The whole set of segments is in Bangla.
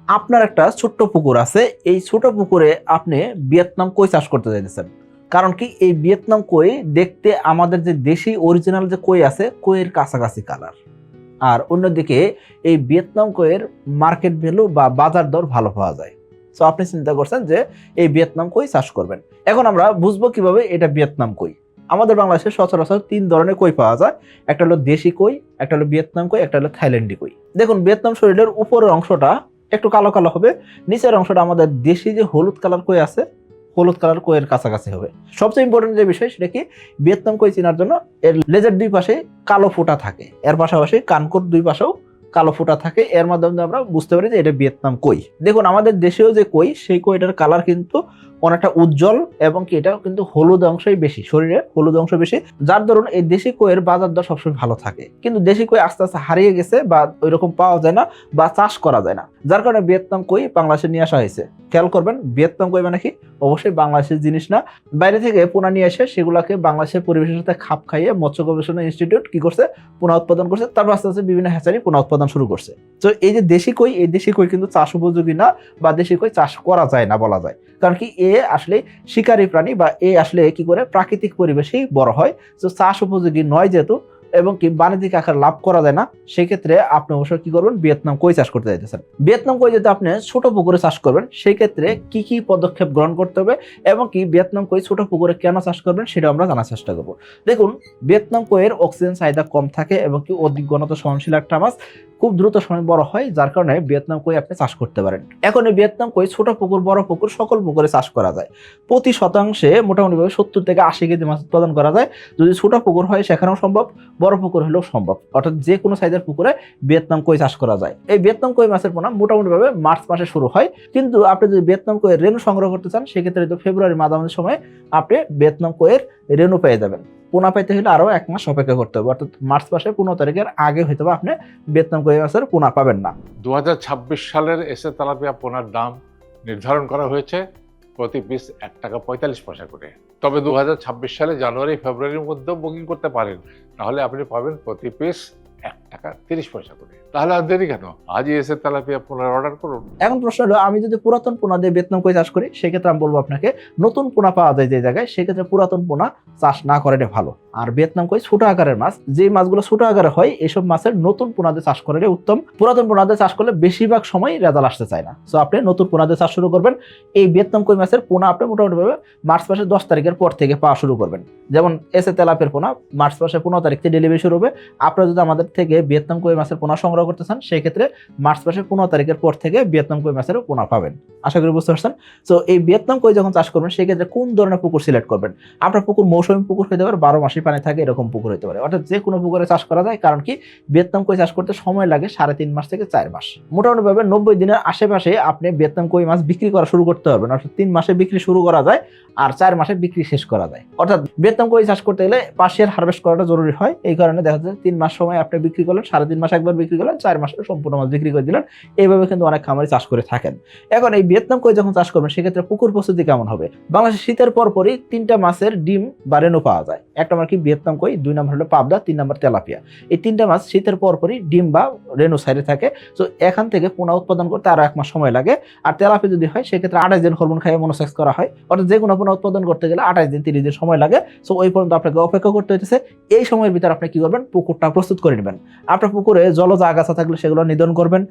আপনার একটা ছোট্ট পুকুর আছে, এই ছোট পুকুরে আপনি ভিয়েতনাম কই চাষ করতে চাইতেছেন। কারণ কি, এই ভিয়েতনাম কই দেখতে আমাদের যে দেশি অরিজিনাল যে কই আছে, কইয়ের কাছাকাছি কালার। আর অন্যদিকে এই ভিয়েতনাম কইয়ের মার্কেট ভ্যালু বা বাজার দর ভালো পাওয়া যায়। তো আপনি চিন্তা করছেন যে এই ভিয়েতনাম কই চাষ করবেন। এখন আমরা বুঝবো কিভাবে এটা ভিয়েতনাম কই। আমাদের বাংলাদেশে সচরাচর 3 ধরনের কই পাওয়া যায়। একটা হলো দেশি কই, একটা হলো ভিয়েতনাম কই, একটা হলো থাইল্যান্ডি কই। দেখুন, ভিয়েতনাম শরীরের উপরের অংশটা একটু কালো কালো হবে, নিচের অংশটা আমাদের দেশি যে হলুদ কালার কই আছে, হলুদ কালার কইয়ের কাছাকাছি হবে। সবচেয়ে ইম্পর্টেন্ট যে বিষয় সেটা কি, ভিয়েতনাম কই চেনার জন্য এর লেজের দুই পাশে কালো ফোঁটা থাকে, এর পাশাপাশি কানকোর দুই পাশেও কালো ফোঁটা থাকে। এর মাধ্যমে আমরা বুঝতে পারি যে এটা ভিয়েতনাম কই। দেখুন, আমাদের দেশেও যে কই, সেই কইটার কালার কিন্তু অনেকটা উজ্জ্বল এবং কি এটা কিন্তু হলুদ অংশই বেশি, শরীরে হলুদ অংশ বেশি, যার দরুন এই দেশি কইয়ের বাজার দর সবসময় ভালো থাকে। কিন্তু দেশি কই আস্তে আস্তে হারিয়ে গেছে বা ওইরকম পাওয়া যায় না বা চাষ করা যায় না, যার কারণে ভিয়েতনাম কই বাংলাদেশে নিয়ে আসা হয়েছে। খেয়াল করবেন, ভিয়েতনাম কই মানে কি, অবশ্যই বাংলাদেশের জিনিস না, বাইরে থেকে পোনা নিয়ে এসে সেগুলোকে বাংলাদেশের পরিবেশের সাথে খাপ খাইয়ে মৎস্য গবেষণা ইনস্টিটিউট কি করছে, পোনা উৎপাদন করছে। তারপর আস্তে আস্তে বিভিন্ন হ্যাচারি পোনা উৎপাদন শুরু করছে। তো এই যে দেশি কই, এই দেশি কই কিন্তু চাষ উপযোগী না বা দেশি কই চাষ করা যায় না বলা যায়। কারণ কি, এ আসলে শিকারী প্রাণী বা এ আসলে কি করে প্রাকৃতিক পরিবেশেই বড় হয়। তো চাষ উপযোগী নয় যেহেতু এবং কি বাণিজ্যিক আকার লাভ করা যায় না, সেক্ষেত্রে আপনি অবশ্যই কি করবেন, ভিয়েতনাম কই চাষ করতে চাইতেছেন। ভিয়েতনাম কই যদি আপনি ছোট পুকুরে চাষ করবেন, সেই ক্ষেত্রে কি কি পদক্ষেপ গ্রহণ করতে হবে এবং কি ভিয়েতনাম কই ছোট পুকুরে কেন চাষ করবেন সেটা আমরা জানার চেষ্টা করব। দেখুন, ভিয়েতনাম কইয়ের অক্সিজেন চাহিদা কম থাকে এবং কি অধিক ঘনত্ব সহনশীল একটা মাছ, খুব দ্রুত সময় বড় হয়, যার কারণে ভিয়েতনাম কই আপনি চাষ করতে পারেন। এখন এই ভিয়েতনাম কই ছোট পুকুর, বড় পুকুর সকল পুকুরে চাষ করা যায়। প্রতি শতাংশে মোটামুটি 70 থেকে 80 কেজি মাছ উৎপাদন করা যায়। যদি ছোট পুকুর হয় সেখানেও সম্ভব, বড় পুকুর হলেও সম্ভব। অর্থাৎ যে কোনো সাইজের পুকুরে ভিয়েতনাম কই চাষ করা যায়। এই ভিয়েতনাম কই মাছের পোনা মোটামুটি ভাবে মার্চ মাসে শুরু হয়, কিন্তু আপনি যদি ভিয়েতনাম কইয়ের রেণু সংগ্রহ করতে চান সেক্ষেত্রে তো ফেব্রুয়ারি মাঝামাঝি সময় আপনি ভিয়েতনাম কইয়ের রেণু পেয়ে যাবেন। পোনা পাইতে হলে আরো 1 মাস অপেক্ষা করতে হবে, অর্থাৎ মার্চ মাসে 15 তারিখের আগে হয়তো আপনি ভিয়েতনাম কই মাছের পোনা পাবেন না। 2026 সালের এসে তেলাপিয়া পোনার দাম নির্ধারণ করা হয়েছে প্রতি পিস 1 টাকা 45 পয়সা করে। তবে 2026 সালে জানুয়ারি ফেব্রুয়ারির মধ্যেও বুকিং করতে পারেন, তাহলে আপনি পাবেন প্রতি পিস 1 টাকা 30 পয়সা করে। তাহলে আর দেরি কেন, আজই এসে তেলাপিয়া পোনার অর্ডার করুন। এখন প্রশ্ন হলো, আমি যদি পুরাতন পোনা দিয়ে ভিয়েতনাম কই চাষ করি, সেক্ষেত্রে আমি বলবো আপনাকে নতুন পোনা পাওয়া যায় যে জায়গায়, সেক্ষেত্রে পুরাতন পোনা চাষ না করাটাই ভালো। আর ভিয়েতনাম কই ছোট আকারের মাছ, যে মাছগুলো ছোট আকারে হয়, এসব মাছের নতুন পোনা দিয়ে চাষ করাটাই উত্তম। পুরাতন পোনা দিয়ে চাষ করলে বেশিরভাগ সময় রেজাল্ট আসতে চায় না। সো আপনি নতুন পোনা দিয়ে চাষ শুরু করবেন। এই ভিয়েতনাম কই মাছের পোনা আপনি মোটামুটি ভাবে মার্চ মাসের 10 তারিখের পর থেকে পাওয়া শুরু করবেন। যেমন এসে তেলাপিয়ার পোনা মার্চ মাসের 15 তারিখ থেকে ডেলিভারি শুরু হবে। আপনারা যদি আমাদের থেকে ভিয়েতনাম কই মাছের পোনা সংগ্রহ করতে চান, সেক্ষেত্রে মার্চ মাসের 15 তারিখের পর থেকে ভিয়েতনাম কই মাছের পোনা পাবেন। আশা করি বুঝতে পারছেন। তো এই ভিয়েতনাম কই যখন চাষ করবেন, সেক্ষেত্রে কোন ধরনের পুকুর সিলেক্ট করবেন। আপনার পুকুর মৌসুমী পুকুর হতে পারে, 12 মাসই পানি থাকে এরকম পুকুর হতে পারে, অর্থাৎ যে কোনো পুকুরে চাষ করা যায়। কারণ কি, ভিয়েতনাম কই চাষ করতে সময় লাগে 3.5 মাস থেকে 4 মাস। মোটামুটি ভাবে 90 দিনের আশেপাশে আপনি ভিয়েতনাম কই মাছ বিক্রি করা শুরু করতে পারবেন। অর্থাৎ 3 মাসে বিক্রি শুরু করা যায় আর 4 মাসে বিক্রি শেষ করা যায়। অর্থাৎ ভিয়েতনাম কই চাষ করতে গেলে পার্শিয়াল হারভেস্ট করাটা জরুরি হয়। এই কারণে দেখা যাচ্ছে 3 মাস সময় আপনি বিক্রি করলেন, 3.5 মাস একবার বিক্রি করলেন, 4 মাসে সম্পূর্ণ মাছ বিক্রি করে দিলেন। এইভাবে কিন্তু অনেক খামারি চাষ করে থাকেন। এখন এই ভিয়েতনাম কই যখন চাষ করবেন, সেক্ষেত্রে পুকুর প্রস্তুতি কেমন হবে। বাংলাদেশে শীতের পরপরই 3টা মাছের ডিম বা রেণু পাওয়া যায়। এক নম্বর কি ভিয়েতনাম কই, 2 নম্বর হলো পাবদা, 3 নম্বর তেলাপিয়া। এই 3টা মাছ শীতের পরপরই ডিম বা রেণু সাইডে থাকে। তো এখান থেকে পোনা উৎপাদন করতে আরো 1 মাস সময় লাগে। আর তেলাপিয়া যদি হয়, সেক্ষেত্রে 28 দিন হরমোন খাইয়ে মনোসেক্স করা হয়। অর্থাৎ যে কোনো পোনা উৎপাদন করতে গেলে 28 দিন 30 দিন সময় লাগে। সো ওই পর্যন্ত আপনাকে অপেক্ষা করতে হইতেছে। এই সময়ের ভিতরে আপনি কি করবেন, পুকুরটা প্রস্তুত করে নেবেন। আপনার পুকুরে জলজ আগাছা থাকলে সেগুলো নিধন করবেন,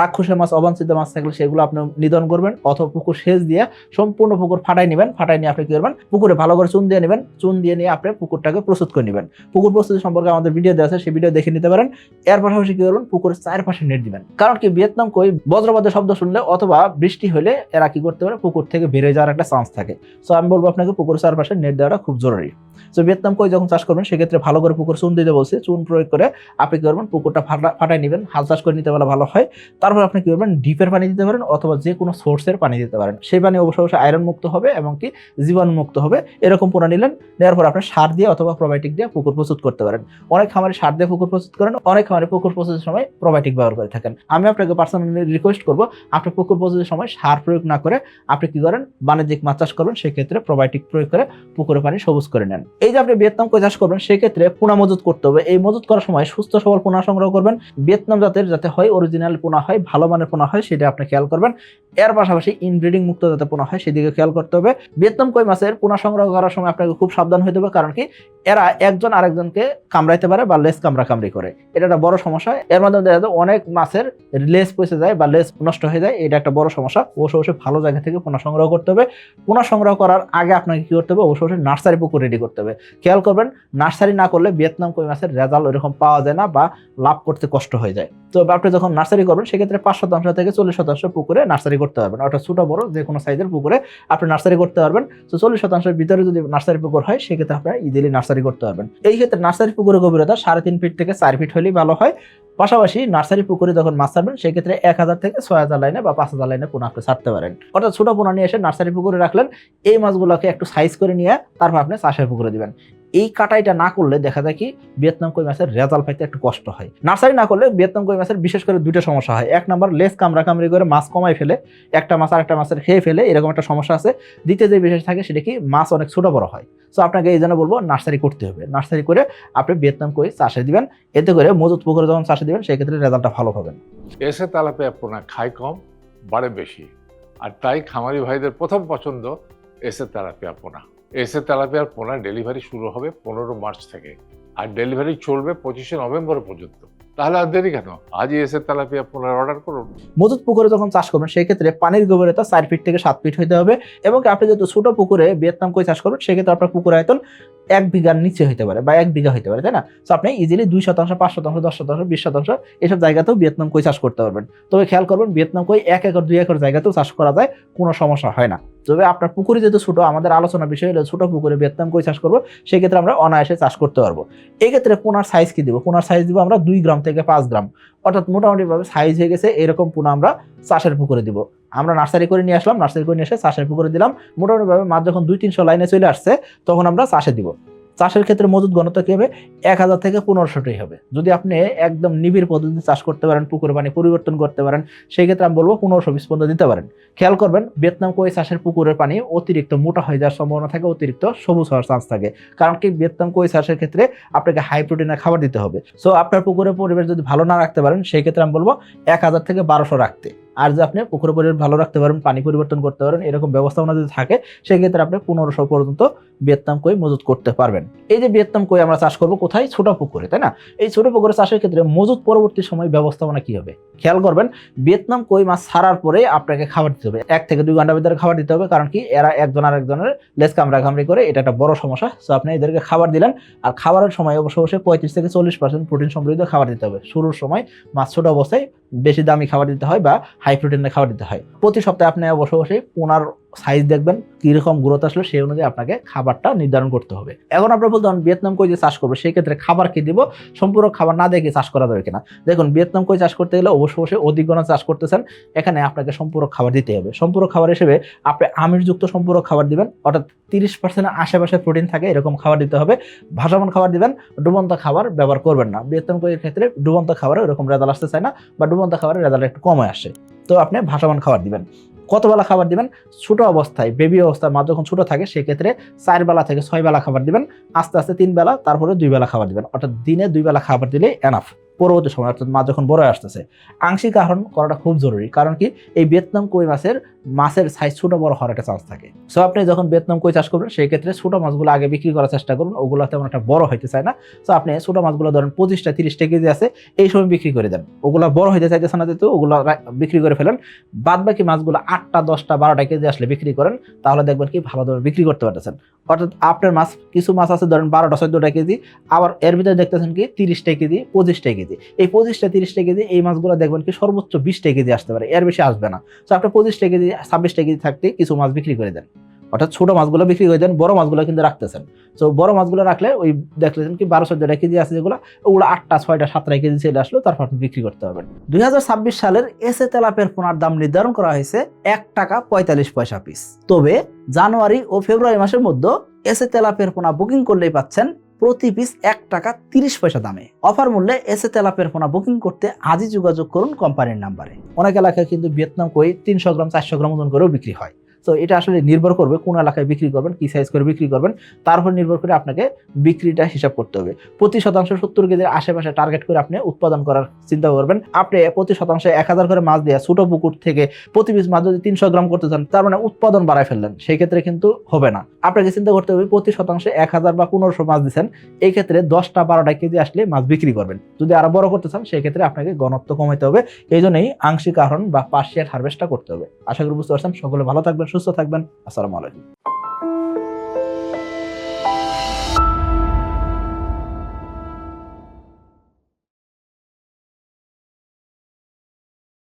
রাক্ষসের মাছ, অবাঞ্ছিত মাছ থাকলে সেগুলো আপনি নিধন করবেন, অথবা পুকুর সেচ দিয়ে সম্পূর্ণ পুকুর ফাটাই নেবেন। ফাটাই নিয়ে আপনি কি করবেন, পুকুরে ভালো করে চুন দিয়ে নেবেন। চুন দিয়ে নিয়ে আপনি পুকুরটাকে প্রস্তুত করে নেবেন। পুকুর প্রস্তুতি সম্পর্কে আমাদের ভিডিও দেওয়া আছে, সেই ভিডিও দেখে নিতে পারেন। এর পাশাপাশি কি করবেন, পুকুরের চারপাশে নেট দিবেন। কারণ কি, ভিয়েতনাম কই বজ্রপাতের শব্দ শুনলে অথবা বৃষ্টি হলে এরা কি করতে পারে, পুকুর থেকে বেরিয়ে যাওয়ার একটা চান্স থাকে। সো আমি বলবো আপনাকে পুকুরের চারপাশে নেট দেওয়াটা খুব জরুরি। সো ভিয়েতনাম কই যখন চাষ করবেন, সেক্ষেত্রে ভালো করে পুকুর চুন দিতে বলছে। চুন প্রয়োগ করে আপনি কি করবেন, পুকুরটা ফাটাই নেবেন। হাল চাষ করে নিতে পারলে ভালো হয়। তারপর আপনি কি করবেন, ডিপের পানি দিতে পারেন অথবা যে কোনো সোর্সের পানি দিতে পারেন। সেই পানি অবশ্যই আয়রন মুক্ত হবে এবং কি জীবাণু মুক্ত হবে। এরকম পোনা নিলেন, নেওয়ার পর আপনি সার দিয়ে অথবা প্রোবায়োটিক দিয়ে পুকুর প্রস্তুত করতে পারেন। অনেক খামারে সার দিয়ে পুকুর প্রস্তুত করেন, অনেক খামারে পুকুর প্রস্তুতির সময় প্রোবায়োটিক ব্যবহার করে থাকেন। আমি আপনাকে পার্সোনালি রিকোয়েস্ট করবো, আপনি পুকুর প্রস্তুতির সময় সার প্রয়োগ না করে আপনি কি করেন, বাণিজ্যিক মাছ চাষ করবেন, সেক্ষেত্রে প্রোবায়োটিক প্রয়োগ করে পুকুরে পানি সবুজ করে নেন। পারেন। এই যে আপনি ভিয়েতনাম কই চাষ করবেন সেক্ষেত্রে পোনা মজুত করতে হবে। এই মজুত করার সময় সুস্থ সবল পোনা সংগ্রহ করবেন, ভিয়েতনাম জাতের যাতে হয়, অরিজিনাল পোনা হয়, ভালো মানের পোনা হয় সেটা আপনি খেয়াল করবেন। এর পাশাপাশি ইনব্রিডিং মুক্ত যাতে পোনা হয় সেদিকে খেয়াল করতে হবে। ভিয়েতনাম কই মাছের পোনা সংগ্রহ করার সময় আপনাকে খুব সাবধান হতে হবে, কারণ কি এরা একজন আরেকজনকে কামড়াইতে পারে বা লেজ কামড়াকামড়ি করে, এটা একটা বড় সমস্যা। এর মাধ্যমে দেখা যায় অনেক মাছের লেজ পচে যায় বা লেজ নষ্ট হয়ে যায়, এটা একটা বড় সমস্যা। অবশ্যই ভালো জায়গা থেকে পোনা সংগ্রহ করতে হবে। পোনা সংগ্রহ করার আগে আপনাকে কি করতে হবে, অবশ্যই নার্সারি পুকুর রেডি করতে হবে। খেয়াল করবেন নার্সারি না করলে ভিয়েতনাম কই মাছের রেজাল্ট ওইরকম পাওয়া যায় না বা লাভ করতে কষ্ট হয়ে যায়। তো আপনি যখন নার্সারি করবেন সেক্ষেত্রে 5% থেকে 40% পুকুরে নার্সারি করতে পারবেন, অর্থাৎ ছোট বড় যে কোনো সাইজের পুকুরে আপনি নার্সারি করতে পারবেন। তো 40%-এর ভিতরে যদি নার্সারি পুকুর হয় সেক্ষেত্রে আপনারা ইজিলি নার্সারি করতে পারবেন। এই ক্ষেত্রে নার্সারি পুকুরের গভীরতা 3.5 ফিট থেকে 4 ফিট হলেই ভালো হয়। পাশাপাশি নার্সারি পুকুরে যখন মাছ ছাড়বেন সেক্ষেত্রে 1000 থেকে 6000 লাইনে বা 5000 লাইনে পোনা আপনি ছাড়তে পারেন। অর্থাৎ ছোট পোনা নিয়ে এসে নার্সারি পুকুরে রাখলেন, এই মাছগুলোকে একটু সাইজ করে নিয়ে তারপর আপনি চাষের পুকুরে দিবেন। এই কাটাইটা না করলে দেখা যায় কি ভিয়েতনাম কই মাছের রেজাল্ট পাইতে একটু কষ্ট হয়। নার্সারি না করলে ভিয়েতনাম কই মাছের বিশেষ করে দুইটা সমস্যা হয়। এক নাম্বার, লেজ কামড়াকামড়ি করে মাছ কমাই ফেলে, একটা মাছ আরেকটা মাছের খেয়ে ফেলে, এরকম একটা সমস্যা আছে। দ্বিতীয় যে বিশেষ থাকে সেটা কি মাছ অনেক ছোট বড় হয়। তো আপনাকে এই জন্য বলবো নার্সারি করতে হবে। নার্সারি করে আপনি ভিয়েতনাম কই চাষে দিবেন, এতে করে মজুত পুকুরে যখন চাষে দিবেন সেক্ষেত্রে রেজাল্টটা ভালো পাবেন। এসে তেলাপিয়া পোনা খায় কম, বাড়ে বেশি, আর তাই খামারি ভাইদের প্রথম পছন্দ এসে তেলাপিয়া পোনা। এসে তেলাপিয়ার পোনা ডেলিভারি শুরু হবে 15 মার্চ থেকে, আর ডেলিভারি চলবে 25 নভেম্বর পর্যন্ত। তাহলে আর দেরি কেন, আজই এসে তেলাপিয়া পোনার অর্ডার করুন। মজুত পুকুরে যখন চাষ করবেন সেক্ষেত্রে পানির গভীরতা 4 ফিট থেকে 7 ফিট হতে হবে, এবং আপনি যেহেতু ছোট পুকুরে ভিয়েতনাম কই চাষ করবেন সেক্ষেত্রে আপনার পুকুর আয়তন 1 বিঘার নিচে হতে পারে বা 1 বিঘা হতে পারে, তাই না? তো আপনি ইজিলি 2%, 5%, 10%, 20% এসব জায়গাতেও ভিয়েতনাম কই চাষ করতে পারবেন। তবে খেয়াল করবেন ভিয়েতনাম কই 1 একর 2 একর জায়গাতেও চাষ করা যায়, কোনো সমস্যা হয় না। তবে আপনার পুকুরে যেহেতু ছোট, আমাদের আলোচনার বিষয় হলো ছোট পুকুরে ভিয়েতনাম কই চাষ করবো, সেক্ষেত্রে আমরা অনায়াসে চাষ করতে পারবো। এই ক্ষেত্রে পোনার সাইজ কি দিব? পোনার সাইজ দিব আমরা 2 গ্রাম থেকে 5 গ্রাম, অর্থাৎ মোটামুটি ভাবে সাইজ হয়ে গেছে এরকম পোনা আমরা চাষের পুকুরে দিব। আমরা নার্সারি করে নিয়ে আসলাম, নার্সারি করে নিয়ে এসে চাষের পুকুরে দিলাম। মোটামুটি ভাবে মাছ যখন 200-300 লাইনে চলে আসছে তখন আমরা চাষে দিব। চাষের ক্ষেত্রে মজুত ঘনত্ব কি হবে? 1000 থেকে 1500টাই হবে। যদি আপনি একদম নিবিড় পদ্ধতিতে চাষ করতে পারেন, পুকুরে পানি পরিবর্তন করতে পারেন, সেই ক্ষেত্রে আমি বলবো 1520 পর্যন্ত দিতে পারেন। খেয়াল করবেন ভিয়েতনাম কই চাষের পুকুরের পানি অতিরিক্ত মোটা হয়ে যাওয়ার সম্ভাবনা থাকে, অতিরিক্ত সবুজ হওয়ার চান্স থাকে। কারণ কি ভিয়েতনাম কই চাষের ক্ষেত্রে আপনাকে হাই প্রোটিনের খাবার দিতে হবে। সো আপনার পুকুরের পরিবেশ যদি ভালো না রাখতে পারেন সেই ক্ষেত্রে আমি বলবো 1000 থেকে 1200 রাখতে। আর যে আপনি পুকুরের পরিবেশ ভালো রাখতে পারেন, পানি পরিবর্তন করতে পারেন, এরকম ব্যবস্থাপনা যদি থাকে সেক্ষেত্রে আপনি 1500 পর্যন্ত ভিয়েতনাম কই মজুত করতে পারবেন। এই যে ভিয়েতনাম কই আমরা চাষ করবো কোথায়? ছোট পুকুরে, তাই না? এই ছোট পুকুরে চাষের ক্ষেত্রে মজুত পরবর্তী সময় ব্যবস্থাপনা কি হবে? খেয়াল করবেন ভিয়েতনাম কই মাছ ছাড়ার পরে আপনাকে খাবার দিতে হবে, 1 থেকে 2 ঘন্টার ভিতরে খাবার দিতে হবে। কারণ কি এরা একজন আরেকজনের লেজ কামড়াকামড়ি করে, এটা একটা বড় সমস্যা। সো আপনি এদেরকে খাবার দিলেন, আর খাবারের সময় অবশ্যই 35 থেকে 40% প্রোটিন সমৃদ্ধ খাবার দিতে হবে। শুরুর সময় মাছ ছোট অবস্থায় বেশি দামি খাবার দিতে হয় বা হাই প্রোটিনের খাবার দিতে হয়। প্রতি সপ্তাহে আপনি অবশ্যই পোনার সাইজ দেখবেন, কিরকম গ্রোথ আসলে সেই অনুযায়ী আপনাকে খাবারটা নির্ধারণ করতে হবে। এখন আপনারা বলতে পারেন ভিয়েতনাম কই যে চাষ করবো সেই ক্ষেত্রে খাবার কি দিব? সম্পূর্ণ খাবার না দেখে চাষ করা যাবে কিনা? দেখুন ভিয়েতনাম কই চাষ করতে গেলে অবশ্যই অধিকগণে চাষ করতেছেন, এখানে আপনাকে সম্পূর্ণ খাবার দিতে হবে। সম্পূর্ণ খাবার হিসেবে আপনি আমিষযুক্ত সম্পূর্ণ খাবার দিবেন, অর্থাৎ 30% আশেপাশে প্রোটিন থাকে এরকম খাবার দিতে হবে। ভাসমান খাবার দিবেন, ডুবন্ত খাবার ব্যবহার করবেন না। ভিয়েতনাম কইয়ের ক্ষেত্রে ডুবন্ত খাবারে ওরকম রেজাল্ট আসতে চায় না, বা ডুবন্ত খাবারের রেজাল্ট একটু কমে আসে। তো আপনি ভাসমান খাবার দিবেন। কত বেলা খাবার দিবেন? ছোট অবস্থায়, বেবি অবস্থায় মাছ যখন ছোট থাকে সেক্ষেত্রে 4 বেলা থেকে 6 বেলা খাবার দিবেন, আস্তে আস্তে 3 বেলা, তারপরে 2 বেলা খাবার দিবেন। অর্থাৎ দিনে 2 বেলা খাবার দিলেই এনাফ। পরবর্তী সময় অর্থাৎ মাছ যখন বড় হয়ে আসতেছে আংশিক আহরণ করাটা খুব জরুরি, কারণ কি এই ভিয়েতনাম কই মাছের সাইজ ছোট বড় হওয়ার একটা চান্স থাকে। সো আপনি যখন ভিয়েতনাম কই চাষ করবেন সেই ক্ষেত্রে ছোট মাছগুলো আগে বিক্রি করার চেষ্টা করুন, ওগুলো তেমন একটা বড় হইতে চায় না। সো আপনি ছোট মাছগুলো ধরেন 25টা 30টা কেজি আছে এই সময় বিক্রি করে দেন, ওগুলো বড় হইতে চাইতেছে না যেহেতু ওগুলো বিক্রি করে ফেলেন। বাদ বাকি মাছগুলো 8টা 10টা 12টা কেজি আসলে বিক্রি করেন, তাহলে দেখবেন কি ভালো দামে বিক্রি করতে পারতেছেন। অর্থাৎ আপনার মাছ কিছু মাছ আছে ধরেন 12টা 14টা কেজি, আবার এর ভিতরে দেখতেছেন কি 30টা কেজি 25টা কেজি। এই 25টা 30টা কেজি এই মাছগুলো দেখবেন কি সর্বোচ্চ 20টা কেজি আসতে পারে, এর বেশি আসবে না। তো আপনি 25টা কেজি 26টা কেজি থাকতে কিছু মাছ বিক্রি করে দেন, অর্থাৎ ছোট মাছগুলো বিক্রি করে দেন, বড় মাছগুলো কিন্তু রাখতেছেন। তো বড় মাছগুলো রাখলে ওই দেখলেন কি 12-14টা কেজি আছে যেগুলো, ওগুলো 8টা 6টা 7টা কেজি চলে আসলো, তারপর আপনি বিক্রি করতে পারবেন। 2026 সালের এসে তেলাপিয়ার পোনার দাম নির্ধারণ করা হয়েছে 1 টাকা 45 পয়সা পিস। তবে জানুয়ারি ও ফেব্রুয়ারি মাসের মধ্যে এসে তেলাপিয়ার পোনা বুকিং করলেই পাচ্ছেন প্রতি পিস 1 টাকা 30 পয়সা দামে। অফার মূল্যে এসে তেলাপিয়ার পোনা বুকিং করতে আজই যোগাযোগ করুন কোম্পানির নাম্বারে। অনেক এলাকায় কিন্তু ভিয়েতনাম কই 300 গ্রাম 400 গ্রাম ওজন করেও বিক্রি হয়। তো এটা আসলে নির্ভর করবে কোন এলাকায় বিক্রি করবেন, কি সাইজ করে বিক্রি করবেন, তার উপর নির্ভর করে আপনাকে বিক্রিটা হিসাব করতে হবে। প্রতি শতাংশ 70 কেজির আশেপাশে টার্গেট করে আপনি উৎপাদন করার চিন্তা করবেন। আপনি প্রতি শতাংশে 1000 করে মাছ দিয়ে ছোট পুকুর থেকে প্রতি পিস মাছ যদি 300 গ্রাম করতে চান, তার মানে উৎপাদন বাড়ায় ফেললেন, সেই ক্ষেত্রে কিন্তু হবে না। আপনাকে চিন্তা করতে হবে প্রতি শতাংশে 1000 বা 1500 মাছ দিচ্ছেন, এই ক্ষেত্রে 10টা 12টা কেজি আসলে মাছ বিক্রি করবেন। যদি আরো বড় করতে চান সেই ক্ষেত্রে আপনাকে ঘনত্ব কমাইতে হবে। এই জন্যই আংশিক আহরণ বা পার্শিয়াল হারভেস্টটা করতে হবে। আশা করি বুঝতে পারছেন। সকলে ভালো থাকবেন, সুস্থ থাকবেন। আসসালামু আলাইকুম।